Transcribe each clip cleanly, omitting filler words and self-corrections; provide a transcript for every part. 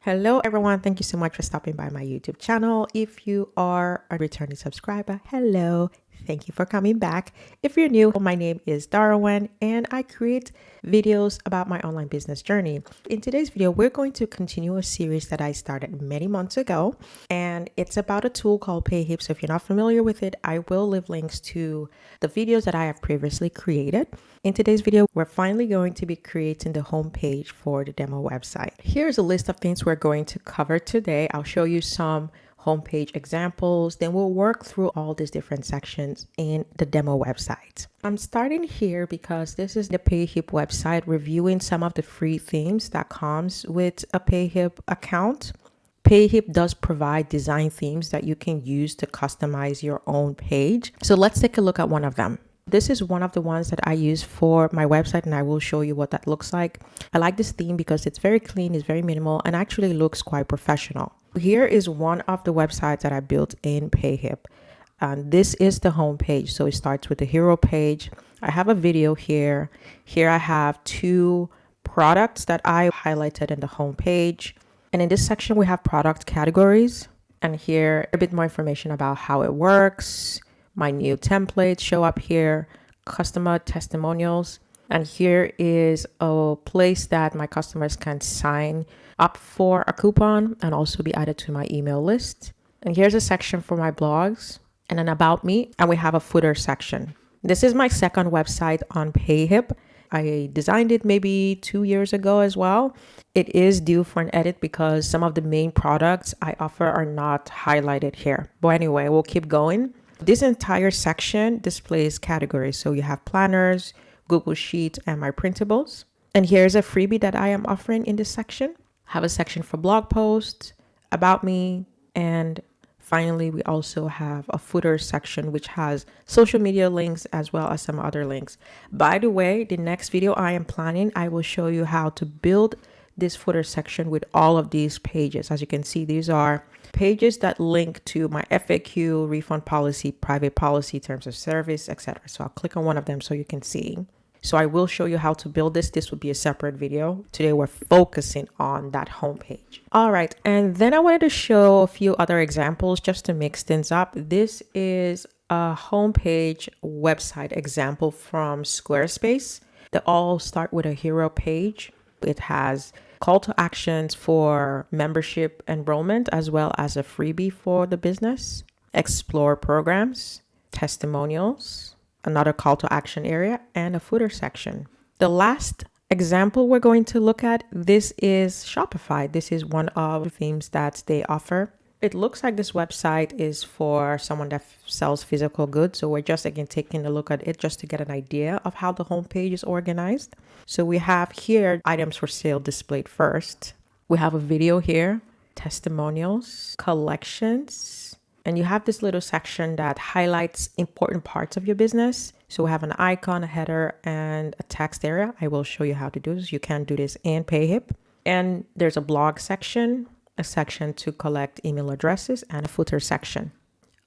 Hello everyone, thank you so much for stopping by my YouTube channel. If you are a returning subscriber, hello, thank you for coming back. If you're new, my name is Darwin and I create videos about my online business journey. In today's video, we're going to continue a series that I started many months ago, and it's about a tool called Payhip. So if you're not familiar with it, I will leave links to the videos that I have previously created. In today's video, we're finally going to be creating the homepage for the demo website. Here's a list of things we're going to cover today. I'll show you some homepage examples, then we'll work through all these different sections in the demo website. I'm starting here because this is the Payhip website, reviewing some of the free themes that comes with a Payhip account. Payhip does provide design themes that you can use to customize your own page. So let's take a look at one of them. This is one of the ones that I use for my website, and I will show you what that looks like. I like this theme because it's very clean, it's very minimal, and actually looks quite professional. Here is one of the websites that I built in Payhip. And this is the home page. So it starts with the hero page. I have a video here. Here I have two products that I highlighted in the home page. And in this section, we have product categories. And here, a bit more information about how it works. My new templates show up here, customer testimonials. And here is a place that my customers can sign up for a coupon and also be added to my email list. And here's a section for my blogs and an about me. And we have a footer section. This is my second website on Payhip. I designed it maybe 2 years ago as well. It is due for an edit because some of the main products I offer are not highlighted here. But anyway, we'll keep going. This entire section displays categories. So you have planners, Google Sheets, and my printables. And here's a freebie that I am offering in this section. I have a section for blog posts, about me, and finally, we also have a footer section which has social media links as well as some other links. By the way, the next video I am planning, I will show you how to build this footer section with all of these pages. As you can see, these are pages that link to my FAQ, refund policy, private policy, terms of service, etc. So I'll click on one of them so you can see. So I will show you how to build this. This will be a separate video. Today we're focusing on that homepage. All right, and then I wanted to show a few other examples just to mix things up. This is a homepage website example from Squarespace. They all start with a hero page. It has call to actions for membership enrollment as well as a freebie for the business, explore programs, testimonials, another call to action area, and a footer section. The last example we're going to look at, this is Shopify. This is one of the themes that they offer. It looks like this website is for someone that sells physical goods. So we're just again taking a look at it just to get an idea of how the homepage is organized. So we have here items for sale displayed first. We have a video here, testimonials, collections, and you have this little section that highlights important parts of your business. So we have an icon, a header, and a text area. I will show you how to do this. You can do this in Payhip. And there's a blog section, a section to collect email addresses, and a footer section.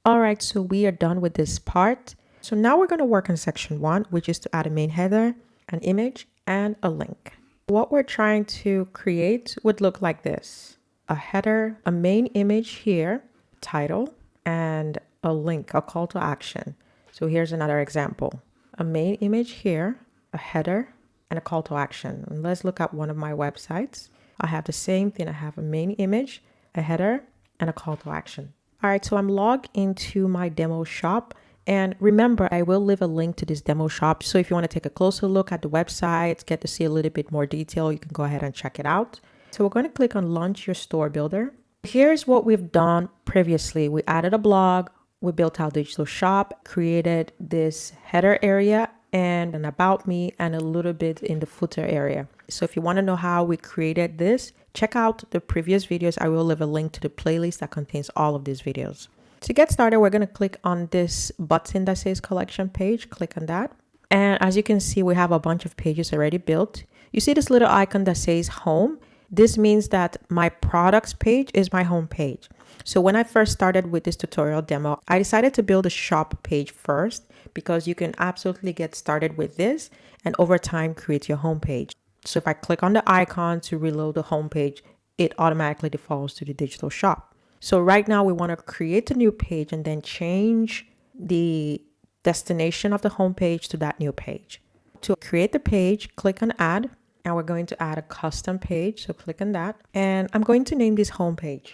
All right, so we are done with this part. So now we're going to work on section 1, which is to add a main header, an image, and a link. What we're trying to create would look like this: a header, a main image here, title, and a link, a call to action. So here's another example: a main image here, a header, and a call to action. And let's look at one of my websites. I have the same thing. I have a main image, a header, and a call to action. All right, so I'm logged into my demo shop. And remember, I will leave a link to this demo shop. So if you want to take a closer look at the website, get to see a little bit more detail, you can go ahead and check it out. So we're going to click on Launch Your Store Builder. Here's what we've done previously. We added a blog, we built our digital shop, created this header area and an about me and a little bit in the footer area. So if you want to know how we created this, check out the previous videos. I will leave a link to the playlist that contains all of these videos. To get started, we're going to click on this button that says collection page. Click on that. And as you can see, we have a bunch of pages already built. You see this little icon that says home. This means that my products page is my home page. So when I first started with this tutorial demo, I decided to build a shop page first because you can absolutely get started with this and over time create your home page. So if I click on the icon to reload the home page, it automatically defaults to the digital shop. So right now we want to create a new page and then change the destination of the homepage to that new page. To create the page, click on add, and we're going to add a custom page. So click on that, and I'm going to name this homepage.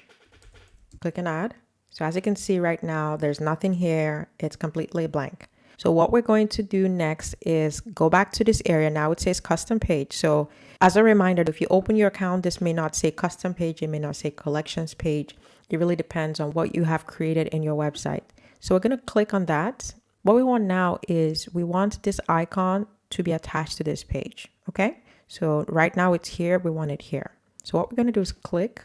Click on add. So as you can see right now, there's nothing here. It's completely blank. So what we're going to do next is go back to this area. Now it says custom page. So as a reminder, if you open your account, this may not say custom page. It may not say collections page. It really depends on what you have created in your website. So we're going to click on that. What we want now is we want this icon to be attached to this page. Okay. So right now it's here. We want it here. So what we're going to do is click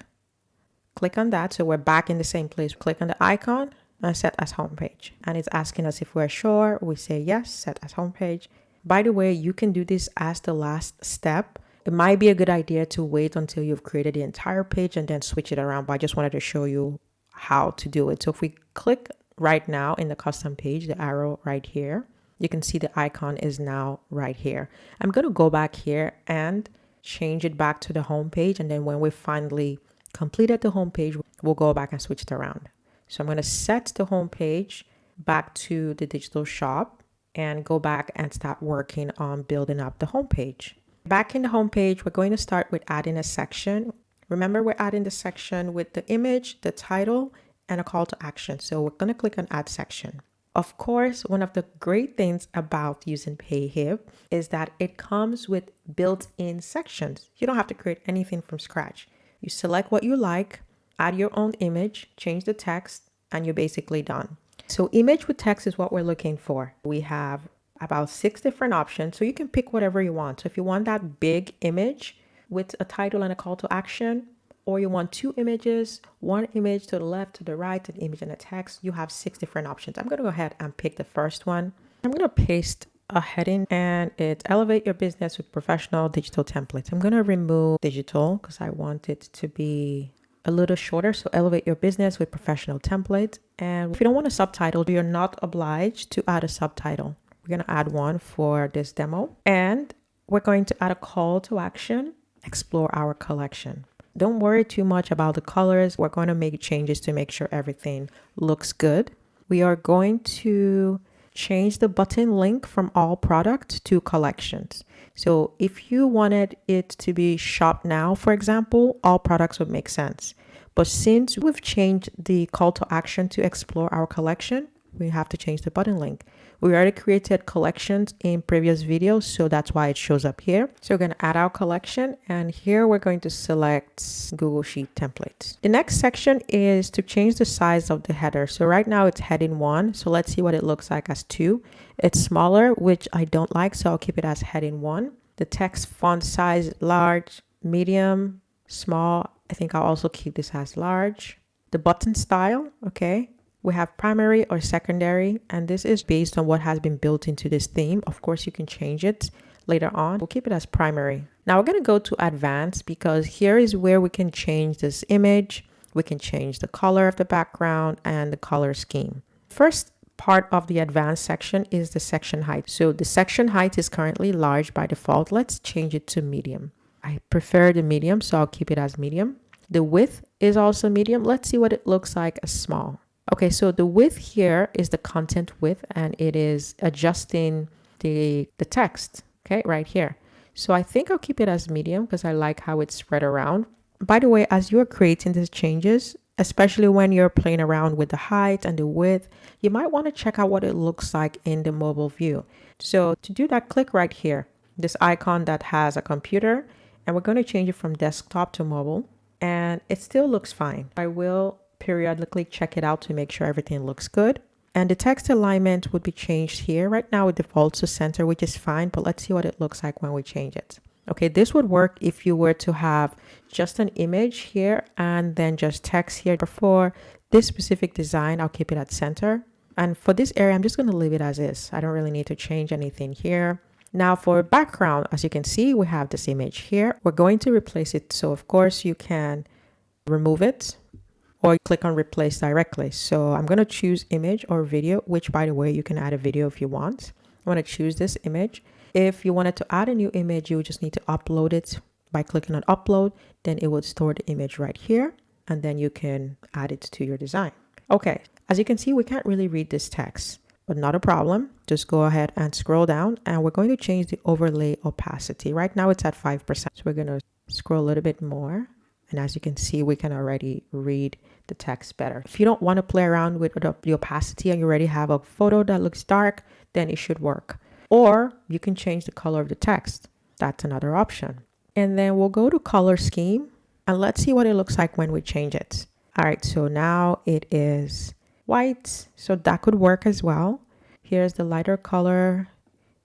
on that. So we're back in the same place. Click on the icon and set as homepage. And it's asking us if we're sure. We say yes, set as homepage. By the way, you can do this as the last step. It might be a good idea to wait until you've created the entire page and then switch it around. But I just wanted to show you how to do it. So if we click right now in the custom page, the arrow right here, you can see the icon is now right here. I'm going to go back here and change it back to the home page. And then when we finally completed the home page, we'll go back and switch it around. So I'm going to set the home page back to the digital shop and go back and start working on building up the home page. Back in the home page, we're going to start with adding a section. Remember, we're adding the section with the image, the title, and a call to action. So we're going to click on add section. Of course, one of the great things about using Payhip is that it comes with built-in sections. You don't have to create anything from scratch. You select what you like, add your own image, change the text, and you're basically done. So image with text is what we're looking for. We have about 6 different options, so you can pick whatever you want. So if you want that big image with a title and a call to action, or you want 2 images, 1 image to the left, to the right, an image and a text, you have 6 different options. I'm going to go ahead and pick the first one. I'm going to paste a heading, and it's elevate your business with professional digital templates. I'm going to remove digital because I want it to be a little shorter. So elevate your business with professional templates. And if you don't want a subtitle, you're not obliged to add a subtitle. We're going to add one for this demo, and we're going to add a call to action, explore our collection. Don't worry too much about the colors. We're going to make changes to make sure everything looks good. We are going to change the button link from all product to collections. So if you wanted it to be shop now, for example, all products would make sense. But since we've changed the call to action to explore our collection, we have to change the button link. We already created collections in previous videos, so that's why it shows up here. So we're going to add our collection, and here we're going to select Google Sheet templates. The next section is to change the size of the header. So right now it's heading 1. So let's see what it looks like as 2. It's smaller, which I don't like, so I'll keep it as heading 1. The text font size, large, medium, small. I think I'll also keep this as large. The button style, okay. We have primary or secondary, and this is based on what has been built into this theme. Of course, you can change it later on. We'll keep it as primary. Now we're going to go to advanced, because here is where we can change this image. We can change the color of the background and the color scheme. First part of the advanced section is the section height. So the section height is currently large by default. Let's change it to medium. I prefer the medium, so I'll keep it as medium. The width is also medium. Let's see what it looks like as small. Okay, so the width here is the content width, and it is adjusting the text, okay, right here. So I think I'll keep it as medium because I like how it's spread around. By the way, as you're creating these changes, especially when you're playing around with the height and the width, you might want to check out what it looks like in the mobile view. So to do that, click right here, this icon that has a computer, and we're going to change it from desktop to mobile, and it still looks fine. I will periodically check it out to make sure everything looks good. And the text alignment would be changed here. Right now it defaults to center, which is fine, but let's see what it looks like when we change it. Okay, this would work if you were to have just an image here and then just text here. For this specific design, I'll keep it at center. And for this area, I'm just going to leave it as is. I don't really need to change anything here. Now for background, as you can see, we have this image here. We're going to replace it. So of course you can remove it, or click on replace directly. So I'm going to choose image or video, which by the way, you can add a video if you want. I want to choose this image. If you wanted to add a new image, you just need to upload it by clicking on upload, then it would store the image right here, and then you can add it to your design. Okay, as you can see, we can't really read this text, but not a problem. Just go ahead and scroll down, and we're going to change the overlay opacity. Right now it's at 5%. So we're going to scroll a little bit more. And as you can see, we can already read the text better. If you don't want to play around with the opacity and you already have a photo that looks dark, then it should work. Or you can change the color of the text. That's another option. And then we'll go to color scheme and let's see what it looks like when we change it. All right, so now it is white. So that could work as well. Here's the lighter color.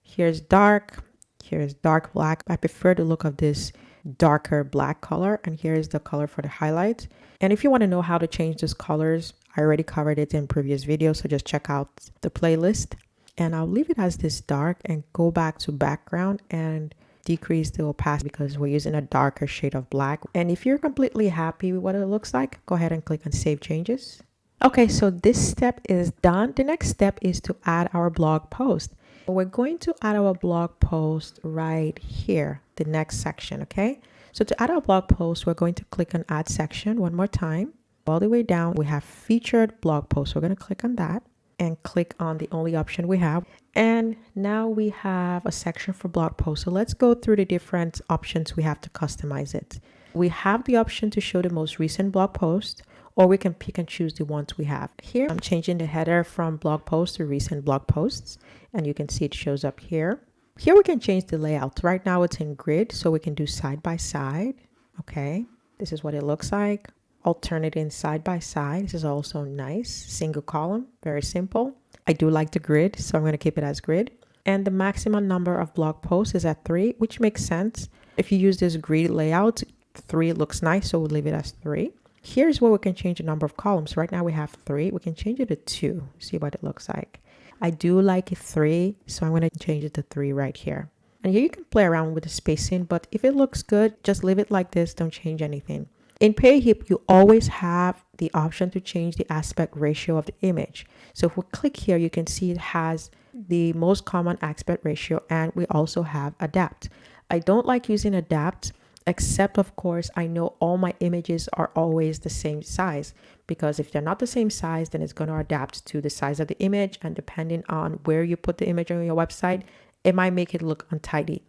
Here's dark. Here's dark black. I prefer the look of this darker black color, and here's the color for the highlights. And if you want to know how to change those colors, I already covered it in previous videos, so just check out the playlist. And I'll leave it as this dark and go back to background and decrease the opacity because we're using a darker shade of black. And if you're completely happy with what it looks like, go ahead and click on save changes. Okay, so this step is done. The next step is to add our blog post. We're going to add our blog post right here, the next section, okay? So to add our blog post, we're going to click on add section one more time. All the way down, we have featured blog post. We're going to click on that and click on the only option we have. And now we have a section for blog post. So let's go through the different options we have to customize it. We have the option to show the most recent blog post, or we can pick and choose the ones we have. Here, I'm changing the header from blog post to recent blog posts, and you can see it shows up here. Here we can change the layout. Right now it's in grid, so we can do side by side. Okay, this is what it looks like. Alternate in side by side. This is also nice. Single column, very simple. I do like the grid, so I'm going to keep it as grid. And the maximum number of blog posts is at 3, which makes sense. If you use this grid layout, 3 looks nice, so we'll leave it as 3. Here's where we can change the number of columns. Right now we have 3. We can change it to 2. See what it looks like. I do like it 3, so I'm going to change it to 3 right here. And here you can play around with the spacing, but if it looks good, just leave it like this. Don't change anything. In Payhip, you always have the option to change the aspect ratio of the image. So if we click here, you can see it has the most common aspect ratio, and we also have adapt. I don't like using adapt, except of course, I know all my images are always the same size, because if they're not the same size, then it's going to adapt to the size of the image. And depending on where you put the image on your website, it might make it look untidy.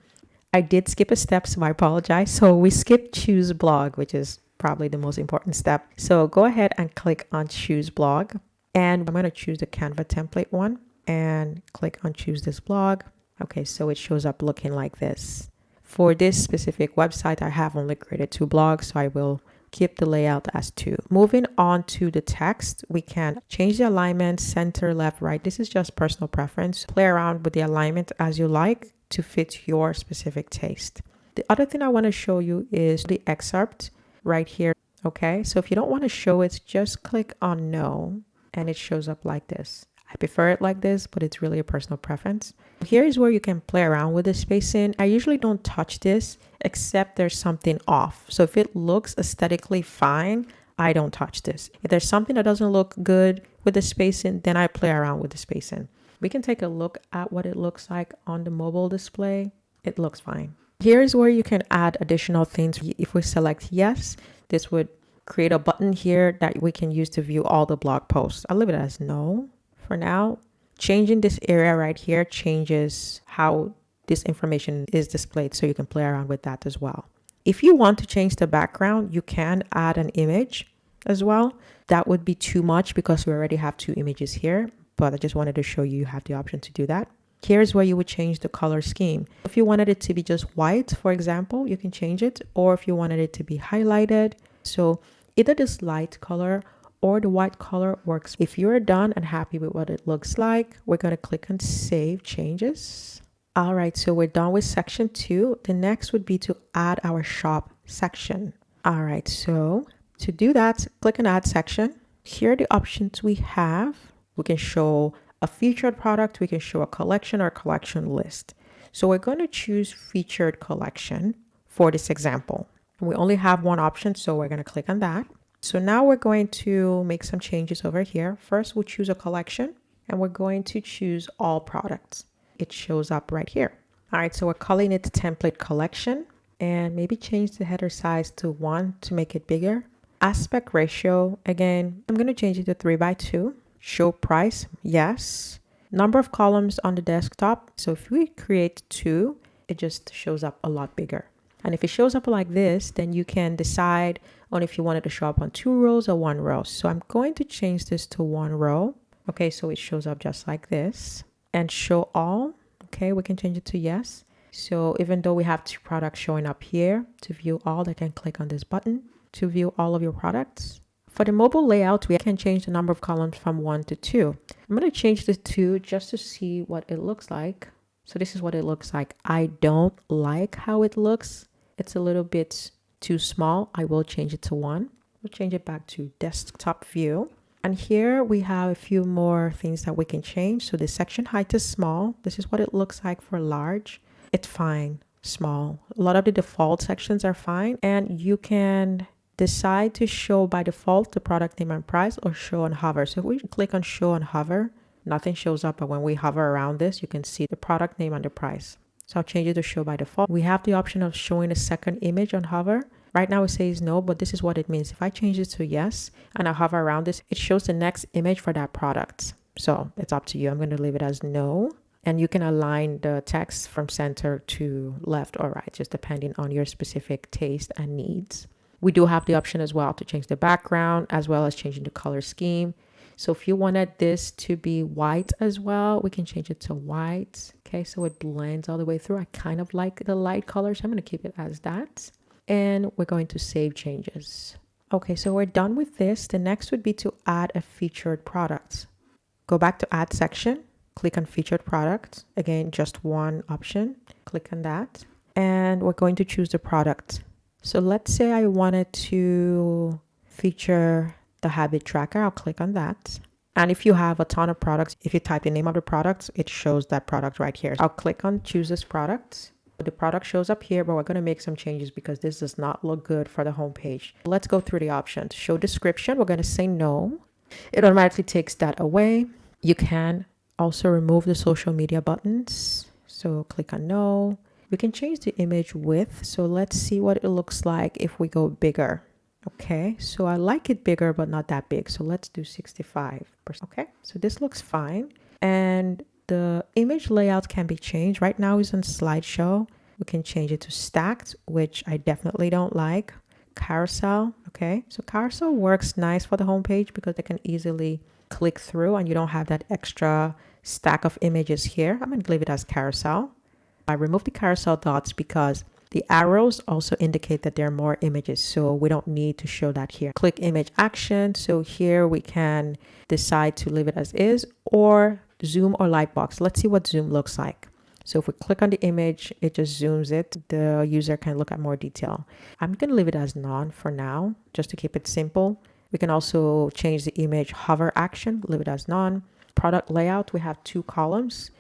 I did skip a step, so I apologize. So we skipped choose blog, which is probably the most important step. So go ahead and click on choose blog, and I'm going to choose the Canva template one and click on choose this blog. Okay, so it shows up looking like this. For this specific website, I have only created 2 blogs, so I will keep the layout as 2. Moving on to the text, we can change the alignment, center, left, right. This is just personal preference. Play around with the alignment as you like to fit your specific taste. The other thing I want to show you is the excerpt right here. Okay, so if you don't want to show it, just click on no, and it shows up like this. I prefer it like this, but it's really a personal preference. Here is where you can play around with the spacing. I usually don't touch this except there's something off. So if it looks aesthetically fine, I don't touch this. If there's something that doesn't look good with the spacing, then I play around with the spacing. We can take a look at what it looks like on the mobile display. It looks fine. Here's where you can add additional things. If we select yes, this would create a button here that we can use to view all the blog posts. I'll leave it as no. For now, changing this area right here changes how this information is displayed, so you can play around with that as well. If you want to change the background, you can add an image as well. That would be too much because we already have 2 images here, but I just wanted to show you have the option to do that. Here's where you would change the color scheme. If you wanted it to be just white, for example, you can change it, or if you wanted it to be highlighted. So either this light color or the white color works. If you're done and happy with what it looks like, we're going to click on save changes. All right, so we're done with section 2. The next would be to add our shop section. All right, so to do that, click on add section. Here are the options we have. We can show a featured product, we can show a collection or a collection list. So we're going to choose featured collection for this example. We only have one option, so we're going to click on that. So now we're going to make some changes over here. First, we'll choose a collection, and we're going to choose all products. It shows up right here. All right, so we're calling it template collection. and maybe change the header size to 1 to make it bigger. Aspect ratio, again, I'm going to change it to 3:2. Show price, yes. Number of columns on the desktop. So if we create 2, it just shows up a lot bigger. And if it shows up like this, then you can decide on if you want it to show up on 2 rows or 1 row. So I'm going to change this to 1 row. Okay, so it shows up just like this. And show all. Okay, we can change it to yes. So even though we have 2 products showing up here, to view all, they can click on this button to view all of your products. For the mobile layout, we can change the number of columns from 1 to 2. I'm going to change the 2 just to see what it looks like. So this is what it looks like. I don't like how it looks. It's a little bit too small. I will change it to 1. We'll change it back to desktop view. And here we have a few more things that we can change. So the section height is small. This is what it looks like for large. It's fine, small. A lot of the default sections are fine. And you can decide to show by default the product name and price or show and hover. So if we click on show and hover, nothing shows up. But when we hover around this, you can see the product name and the price. So I'll change it to show by default. We have the option of showing a second image on hover. Right now it says no, but this is what it means. If I change it to yes and I hover around this, it shows the next image for that product. So it's up to you. I'm going to leave it as no. And you can align the text from center to left or right, just depending on your specific taste and needs. We do have the option as well to change the background as well as changing the color scheme. So if you wanted this to be white as well, we can change it to white. Okay, so it blends all the way through. I kind of like the light color, so I'm going to keep it as that. And we're going to save changes. Okay, so we're done with this. The next would be to add a featured product. Go back to add section, click on featured product. Again, just one option. Click on that. And we're going to choose the product. So let's say I wanted to feature the habit tracker. I'll click on that. And if you have a ton of products, if you type the name of the product, it shows that product right here. I'll click on choose this product. The product shows up here, but we're going to make some changes because this does not look good for the homepage. Let's go through the options. Show description. We're going to say no. It automatically takes that away. You can also remove the social media buttons. So click on no. We can change the image width. So let's see what it looks like if we go bigger. Okay, so I like it bigger, but not that big. So let's do 65%. Okay, so this looks fine. And the image layout can be changed. Right now it's on slideshow. We can change it to stacked, which I definitely don't like. Carousel. Okay, so carousel works nice for the homepage because they can easily click through and you don't have that extra stack of images here. I'm going to leave it as carousel. I removed the carousel dots because the arrows also indicate that there are more images, so we don't need to show that here. Click image action. So here we can decide to leave it as is or zoom or lightbox. Let's see what zoom looks like. So if we click on the image, it just zooms it. The user can look at more detail. I'm going to leave it as none for now, just to keep it simple. We can also change the image hover action, leave it as none. Product layout, we have 2 columns.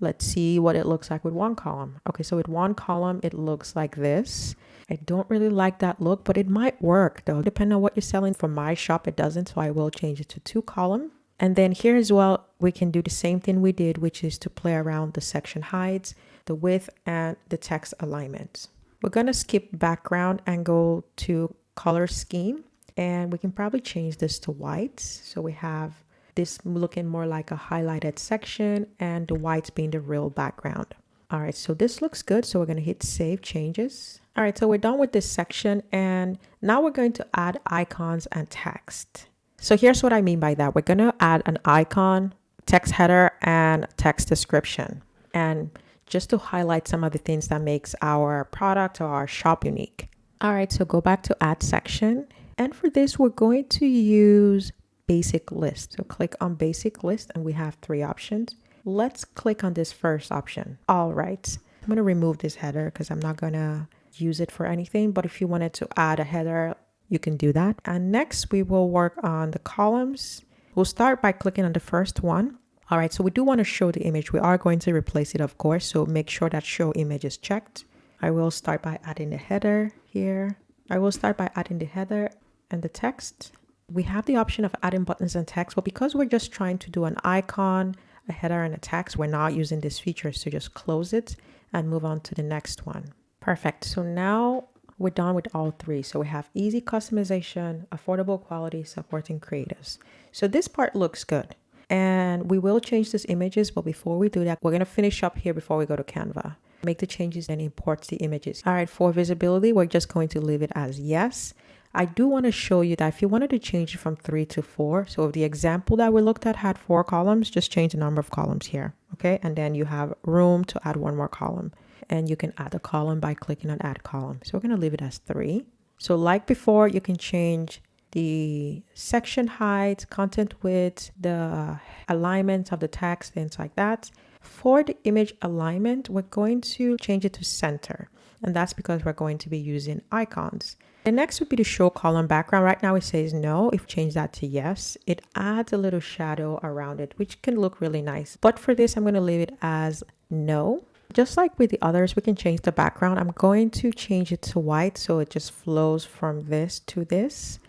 Let's see what it looks like with 1 column. Okay, so with 1 column, it looks like this. I don't really like that look, but it might work though. Depending on what you're selling. For my shop, it doesn't, so I will change it to 2 column. And then here as well, we can do the same thing we did, which is to play around the section heights, the width, and the text alignment. We're going to skip background and go to color scheme. And we can probably change this to white. So we have this looking more like a highlighted section and the whites being the real background. All right, so this looks good. So we're going to hit save changes. All right, so we're done with this section. And now we're going to add icons and text. So here's what I mean by that. We're going to add an icon, text header, and text description. And just to highlight some of the things that makes our product or our shop unique. All right, so go back to add section. And for this, we're going to use basic list. So click on basic list and we have 3 options. Let's click on this first option. All right, I'm going to remove this header because I'm not going to use it for anything. But if you wanted to add a header, you can do that. And next we will work on the columns. We'll start by clicking on the first one. All right, so we do want to show the image. We are going to replace it, of course. So make sure that show image is checked. I will start by adding the header here. I will start by adding the header and the text. We have the option of adding buttons and text, but because we're just trying to do an icon, a header, and a text, we're not using this feature. So just close it and move on to the next one. Perfect. So now we're done with all three. So we have easy customization, affordable quality, supporting creatives. So this part looks good. And we will change these images, but before we do that, we're going to finish up here before we go to Canva. Make the changes and import the images. All right, for visibility, we're just going to leave it as yes. I do want to show you that if you wanted to change it from 3 to 4, so if the example that we looked at had 4 columns, just change the number of columns here, okay? And then you have room to add one more column. And you can add a column by clicking on add column. So we're going to leave it as 3. So like before, you can change the section height, content width, the alignment of the text, things like that. For the image alignment, we're going to change it to center. And that's because we're going to be using icons. The next would be the show column background. Right now it says no. If we change that to yes, it adds a little shadow around it, which can look really nice. But for this, I'm going to leave it as no. Just like with the others, we can change the background. I'm going to change it to white so it just flows from this to this.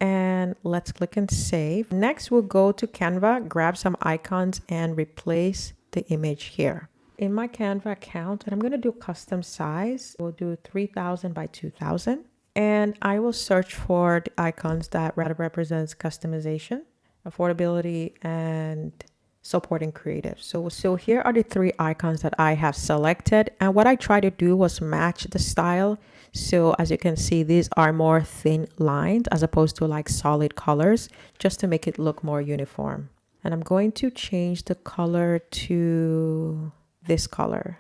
And let's click and save. Next, we'll go to Canva, grab some icons and replace the image here. In my Canva account, and I'm going to do custom size. We'll do 3000 by 2000. And I will search for the icons that represents customization, affordability, and supporting creatives. So here are the 3 icons that I have selected. And what I try to do was match the style. So as you can see, these are more thin lines as opposed to like solid colors, just to make it look more uniform. And I'm going to change the color to this color.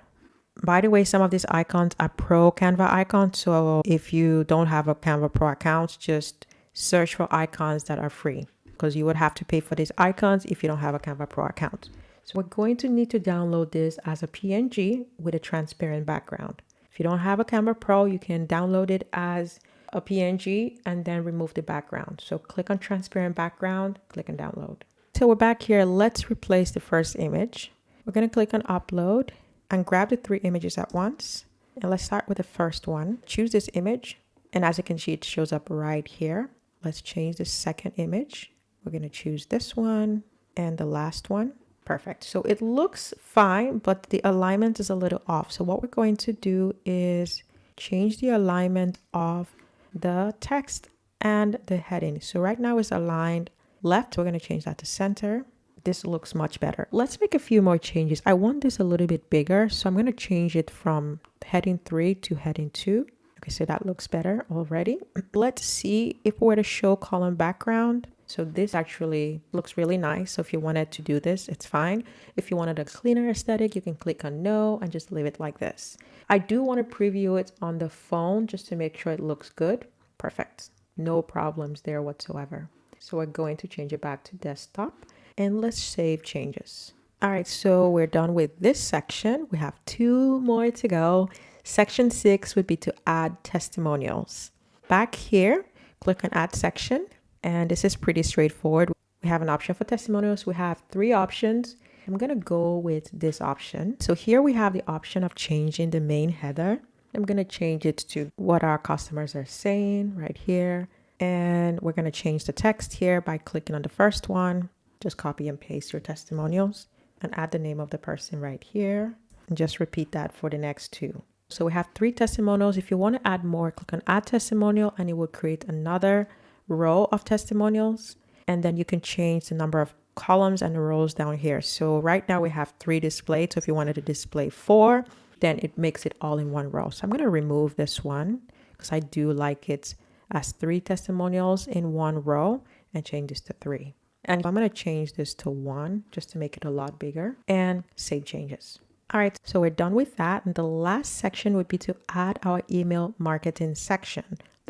By the way, some of these icons are pro Canva icons. So if you don't have a Canva Pro account, just search for icons that are free, because you would have to pay for these icons if you don't have a Canva Pro account. So we're going to need to download this as a PNG with a transparent background. If you don't have a Canva Pro, you can download it as a PNG and then remove the background. So click on transparent background, click on download. So we're back here. Let's replace the first image. We're going to click on upload and grab the 3 images at once. And let's start with the first one. Choose this image. And as you can see, it shows up right here. Let's change the second image. We're going to choose this one and the last one. Perfect. So it looks fine, but the alignment is a little off. So what we're going to do is change the alignment of the text and the heading. So right now it's aligned left. We're going to change that to center. This looks much better. Let's make a few more changes. I want this a little bit bigger. So I'm going to change it from heading 3 to heading 2. Okay, so that looks better already. Let's see if we were to show column background. So this actually looks really nice. So if you wanted to do this, it's fine. If you wanted a cleaner aesthetic, you can click on no and just leave it like this. I do want to preview it on the phone just to make sure it looks good. Perfect. No problems there whatsoever. So we're going to change it back to desktop and let's save changes. All right, so we're done with this section. We have 2 more to go. Section 6 would be to add testimonials. Back here, click on add section. And this is pretty straightforward. We have an option for testimonials. We have 3 options. I'm going to go with this option. So here we have the option of changing the main header. I'm going to change it to what our customers are saying right here. And we're going to change the text here by clicking on the first one. Just copy and paste your testimonials and add the name of the person right here. And just repeat that for the next 2. So we have 3 testimonials. If you want to add more, click on add testimonial and it will create another row of testimonials. And then you can change the number of columns and rows down here. So right now we have 3 displayed. So if you wanted to display 4, then it makes it all in one row. So I'm going to remove this one because I do like it as 3 testimonials in one row and change this to 3. And I'm going to change this to 1 just to make it a lot bigger and save changes. All right, so we're done with that. And the last section would be to add our email marketing section.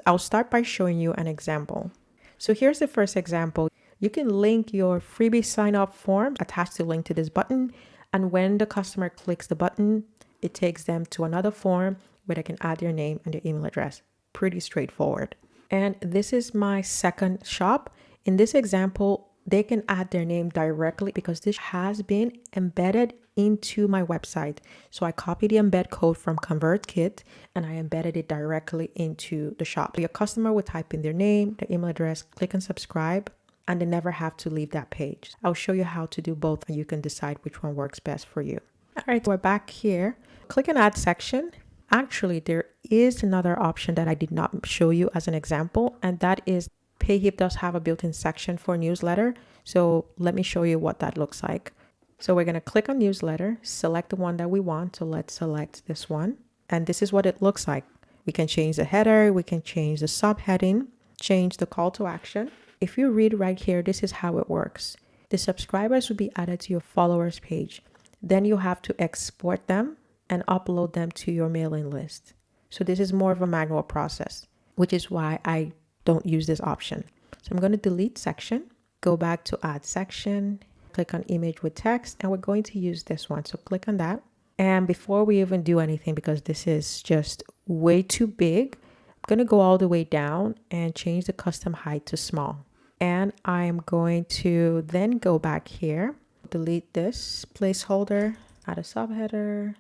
I'll start by showing you an example. So here's the first example. You can link your freebie sign up form, attach the link to this button. And when the customer clicks the button, it takes them to another form where they can add their name and their email address. Pretty straightforward. And this is my second shop. In this example, they can add their name directly because this has been embedded into my website. So I copied the embed code from ConvertKit and I embedded it directly into the shop. Your customer would type in their name, their email address, click and subscribe, and they never have to leave that page. I'll show you how to do both and you can decide which one works best for you. All right, we're back here. Click on add section. Actually, there is another option that I did not show you as an example, and that is Payhip does have a built-in section for newsletter. So let me show you what that looks like. So we're going to click on newsletter, select the one that we want. So let's select this one. And this is what it looks like. We can change the header, we can change the subheading, change the call to action. If you read right here, this is how it works. The subscribers will be added to your followers page. Then you have to export them and upload them to your mailing list. So this is more of a manual process, which is why I don't use this option. So I'm going to delete section, go back to add section, click on image with text, and we're going to use this one. So click on that. And before we even do anything, because this is just way too big, I'm going to go all the way down and change the custom height to small. And I'm going to then go back here, delete this placeholder, add a subheader,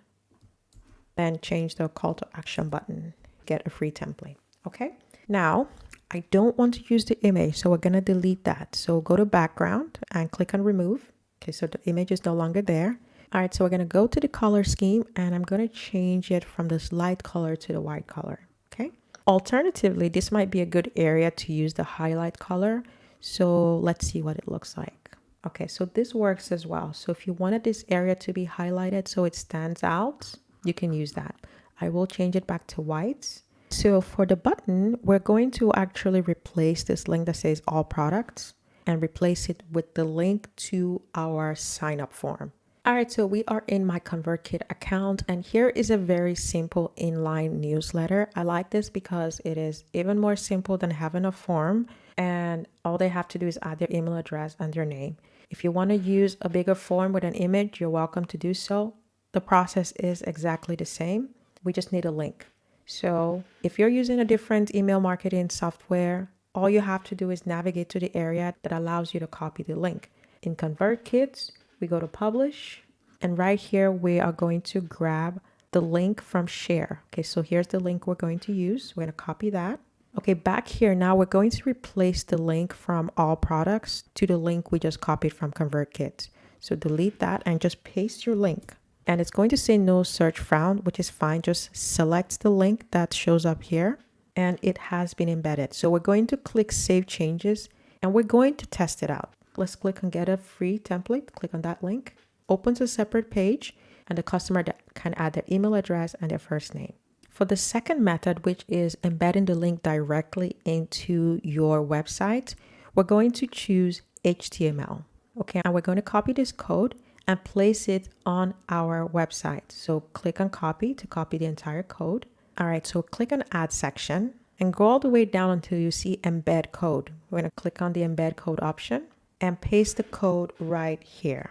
then change the call to action button, get a free template. Okay. Now I don't want to use the image, so we're going to delete that. So go to background and click on remove. Okay. So the image is no longer there. All right, so we're going to go to the color scheme and I'm going to change it from this light color to the white color, okay? Alternatively, this might be a good area to use the highlight color. So let's see what it looks like. Okay, so this works as well. So if you wanted this area to be highlighted so it stands out, you can use that. I will change it back to white. So for the button, we're going to actually replace this link that says all products and replace it with the link to our sign up form. All right, so we are in my ConvertKit account and here is a very simple inline newsletter. I like this because it is even more simple than having a form and all they have to do is add their email address and their name. If you want to use a bigger form with an image, you're welcome to do so. The process is exactly the same. We just need a link. So if you're using a different email marketing software, all you have to do is navigate to the area that allows you to copy the link. In ConvertKit, we go to publish and right here we are going to grab the link from share. Okay, so here's the link we're going to use. We're going to copy that. Okay, back here now we're going to replace the link from all products to the link we just copied from ConvertKit. So delete that and just paste your link. And it's going to say no search found, which is fine. Just select the link that shows up here and it has been embedded. So we're going to click save changes and we're going to test it out. Let's click on get a free template. Click on that link. Opens a separate page and the customer can add their email address and their first name. For the second method, which is embedding the link directly into your website, we're going to choose HTML. Okay, and we're going to copy this code and place it on our website. So click on copy to copy the entire code. All right, so click on add section and go all the way down until you see embed code. We're going to click on the embed code option and paste the code right here.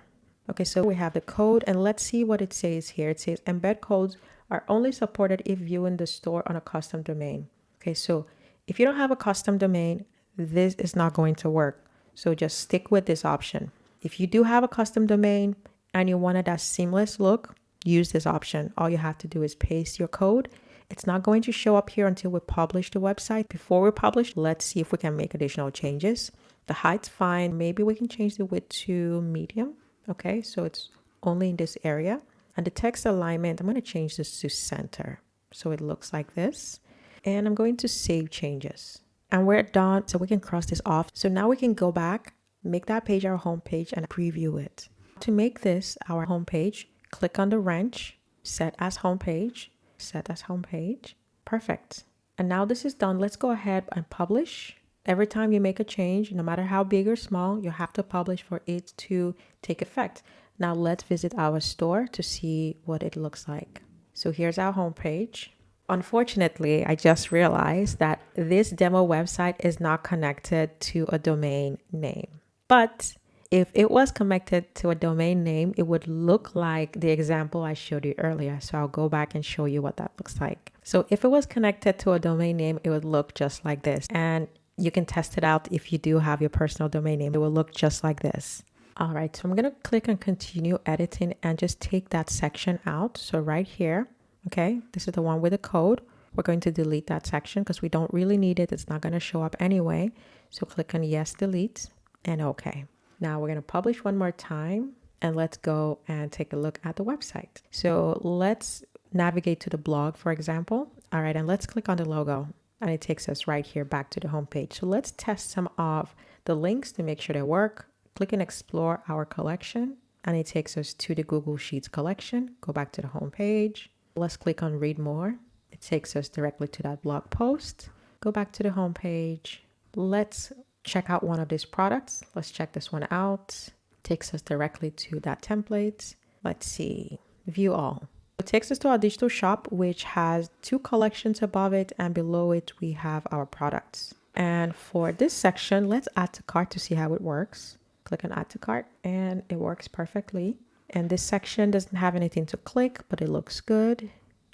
Okay, so we have the code and let's see what it says here. It says embed codes are only supported if viewing the store on a custom domain. Okay, so if you don't have a custom domain, this is not going to work. So just stick with this option. If you do have a custom domain and you wanted that seamless look, use this option. All you have to do is paste your code. It's not going to show up here until we publish the website. Before we publish, let's see if we can make additional changes. The height's fine. Maybe we can change the width to medium. Okay, so it's only in this area. And the text alignment, I'm going to change this to center. So it looks like this. And I'm going to save changes. And we're done. So we can cross this off. So now we can go back, make that page our home page and preview it. To make this our home page, click on the wrench, set as home page, set as home page. Perfect. And now this is done. Let's go ahead and publish. Every time you make a change, no matter how big or small, you have to publish for it to take effect. Now let's visit our store to see what it looks like. So here's our homepage. Unfortunately, I just realized that this demo website is not connected to a domain name. But if it was connected to a domain name, it would look like the example I showed you earlier. So I'll go back and show you what that looks like. So if it was connected to a domain name, it would look just like this. And you can test it out if you do have your personal domain name. It will look just like this. All right, so I'm going to click on continue editing and just take that section out. So right here, okay, this is the one with the code. We're going to delete that section because we don't really need it. It's not going to show up anyway. So click on yes, delete, and okay. Now we're going to publish one more time and let's go and take a look at the website. So let's navigate to the blog, for example. All right, and let's click on the logo and it takes us right here back to the home page. So let's test some of the links to make sure they work. Click and explore our collection and it takes us to the Google Sheets collection. Go back to the home page. Let's click on read more. It takes us directly to that blog post. Go back to the home page. Let's check out one of these products. Let's check this one out. Takes us directly to that template. Let's see, view all. It takes us to our digital shop, which has 2 collections above it, and below it we have our products. And for this section, let's add to cart to see how it works. Click on add to cart and it works perfectly. And this section doesn't have anything to click, but it looks good.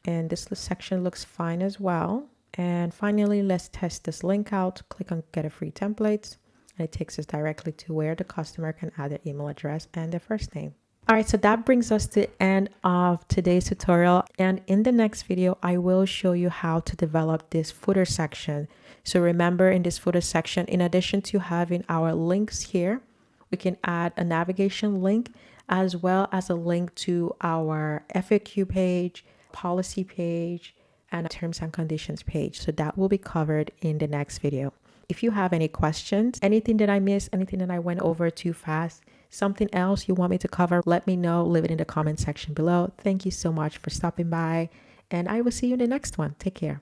And this section looks fine as well. And finally, let's test this link out. Click on get a free template and it takes us directly to where the customer can add their email address and their first name. All right, so that brings us to the end of today's tutorial. And in the next video, I will show you how to develop this footer section. So remember, in this footer section, in addition to having our links here, we can add a navigation link as well as a link to our FAQ page, policy page, and a terms and conditions page. So that will be covered in the next video. If you have any questions, anything that I missed, anything that I went over too fast, something else you want me to cover, let me know. Leave it in the comment section below. Thank you so much for stopping by, and I will see you in the next one. Take care.